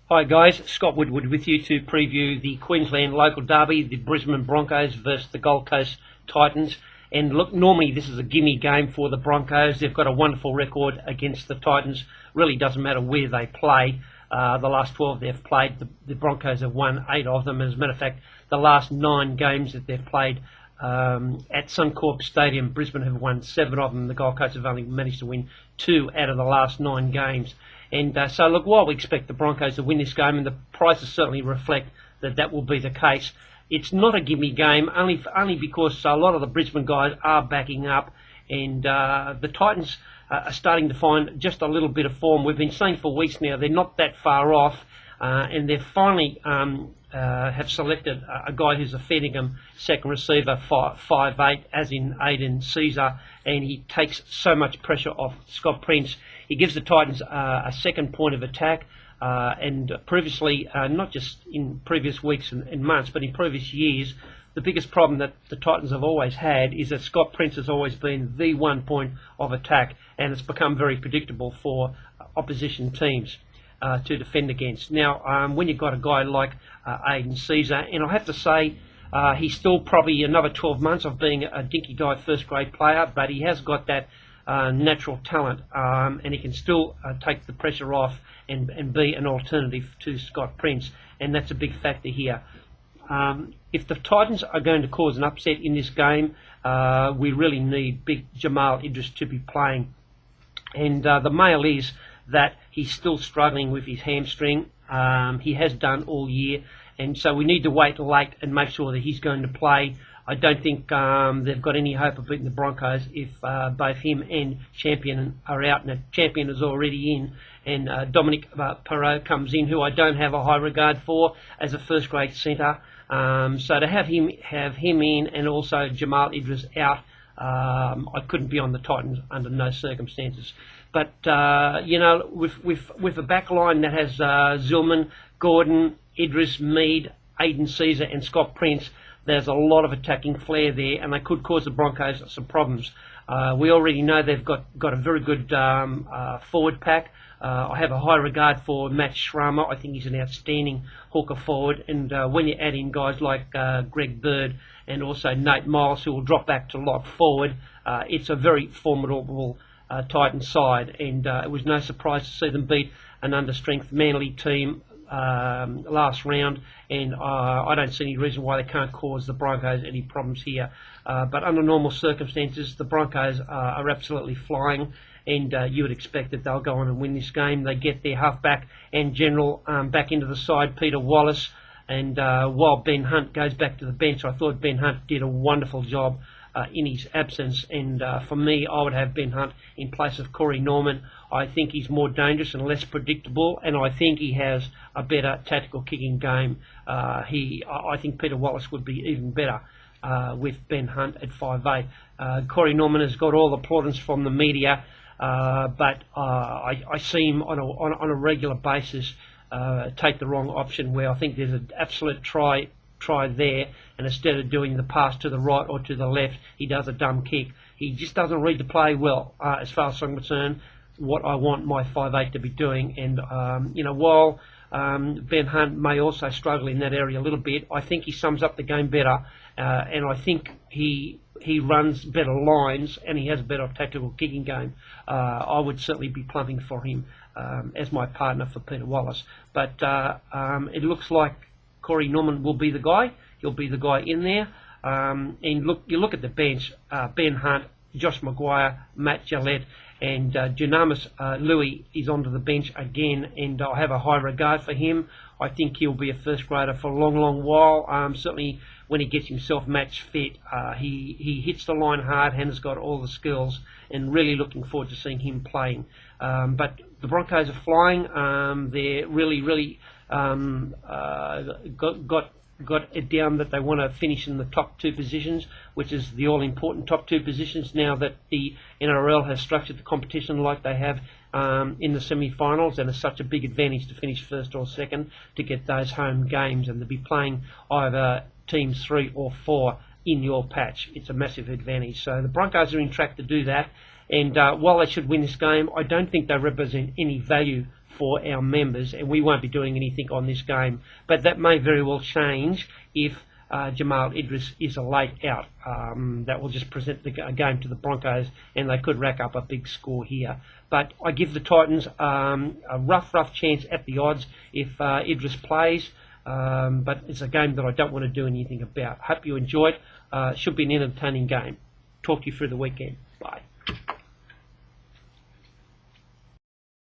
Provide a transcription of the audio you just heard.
Hi guys, Scott Woodward with you to preview the Queensland local derby, the Brisbane Broncos versus the Gold Coast Titans. And look, normally this is a gimme game for the Broncos. They've got a wonderful record against the Titans. Really doesn't matter where they play. The last 12 they've played, the Broncos have won 8 of them. As a matter of fact, the last 9 games that they've played at Suncorp Stadium, Brisbane have won 7 of them. The Gold Coast have only managed to win 2 out of the last 9 games. And so, look, while we expect the Broncos to win this game, and the prices certainly reflect that that will be the case, it's not a gimme game, only because a lot of the Brisbane guys are backing up, and the Titans are starting to find just a little bit of form. We've been saying for weeks now they're not that far off, and they've finally have selected a guy who's a Fenningham second receiver, 5'8", as in Aiden Caesar, and he takes so much pressure off Scott Prince. He gives the Titans a second point of attack, and previously, not just in previous weeks and months, but in previous years, the biggest problem that the Titans have always had is that Scott Prince has always been the one point of attack, and it's become very predictable for opposition teams to defend against. Now, when you've got a guy like Aiden Caesar, and I have to say, he's still probably another 12 months of being a dinky guy first grade player, but he has got that natural talent, and he can still take the pressure off and be an alternative to Scott Prince, and that's a big factor here. If the Titans are going to cause an upset in this game, we really need big Jamal Idris to be playing, and the mail is that he's still struggling with his hamstring. He has done all year, and so we need to wait late and make sure that he's going to play. I don't think they've got any hope of beating the Broncos if both him and Champion are out. And Champion is already in, and Dominic Perreault comes in, who I don't have a high regard for as a first-grade centre. So to have him in and also Jamal Idris out, I couldn't be on the Titans under no circumstances. But you know, with a back line that has Zillman, Gordon, Idris, Mead, Aiden Caesar, and Scott Prince, there's a lot of attacking flair there, and they could cause the Broncos some problems. We already know they've got a very good forward pack. I have a high regard for Matt Schramer. I think he's an outstanding hooker forward, and when you add in guys like Greg Bird and also Nate Miles, who will drop back to lock forward, it's a very formidable Titans side, and it was no surprise to see them beat an understrength Manly team last round, and I don't see any reason why they can't cause the Broncos any problems here. But under normal circumstances, the Broncos are absolutely flying, and you would expect that they'll go on and win this game. They get their halfback and general back into the side, Peter Wallace, and while Ben Hunt goes back to the bench, I thought Ben Hunt did a wonderful job in his absence, and for me, I would have Ben Hunt in place of Corey Norman. I think he's more dangerous and less predictable, and I think he has a better tactical kicking game. I think Peter Wallace would be even better with Ben Hunt at 5'8". Corey Norman has got all the plaudits from the media, but I see him on a regular basis take the wrong option, where I think there's an absolute try there, and instead of doing the pass to the right or to the left, he does a dumb kick. He just doesn't read the play well, as far as I'm concerned, what I want my 5'8" to be doing. And you know, while Ben Hunt may also struggle in that area a little bit, I think he sums up the game better, and I think he runs better lines, and he has a better tactical kicking game. I would certainly be pluming for him as my partner for Peter Wallace, but it looks like Corey Norman will be the guy. He'll be the guy in there. And look, you look at the bench: Ben Hunt, Josh Maguire, Matt Gillette, and Dunamis Louis is onto the bench again, and I have a high regard for him. I think he'll be a first grader for a long, long while. Certainly when he gets himself match fit, he hits the line hard and has got all the skills, and really looking forward to seeing him playing. But the Broncos are flying. They're really got it down that they want to finish in the top 2 positions, which is the all-important top 2 positions now that the NRL has structured the competition like they have in the semi-finals, and it's such a big advantage to finish first or second to get those home games, and to be playing either teams 3 or 4 in your patch. It's a massive advantage. So the Broncos are in track to do that, and while they should win this game, I don't think they represent any value for our members, and we won't be doing anything on this game. But that may very well change if Jamal Idris is a late out. That will just present the game to the Broncos, and they could rack up a big score here. But I give the Titans a rough chance at the odds if Idris plays. But it's a game that I don't want to do anything about. Hope you enjoyed. Should be an entertaining game. Talk to you through the weekend. Bye.